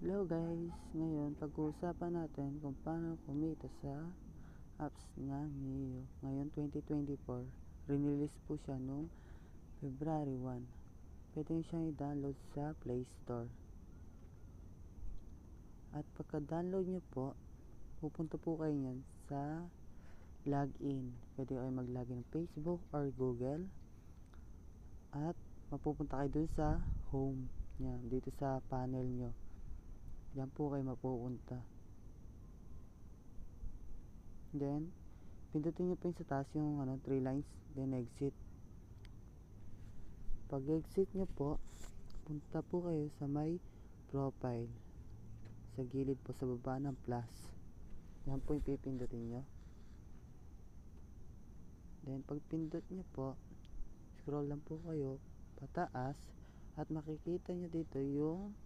Hello guys, ngayon pag-uusapan natin kung paano kumita sa apps ng Mio. Ngayon 2024, rinilis po siya noong February 1. Pwede nyo siyang i-download sa Play Store. At pagka-download nyo po, pupunta po kayo nyan sa login. Pwede kayo mag-login ng Facebook or Google. At mapupunta kayo dun sa home yan, dito sa panel nyo. Diyan po kayo mapupunta. Then, pindutin nyo po yung sa taas yung 3 lines. Then, exit. Pag exit nyo po, punta po kayo sa may profile. Sa gilid po sa baba ng plus. Yan po yung pipindutin nyo. Then, pag pindot nyo po, scroll lang po kayo pataas. At makikita nyo dito yung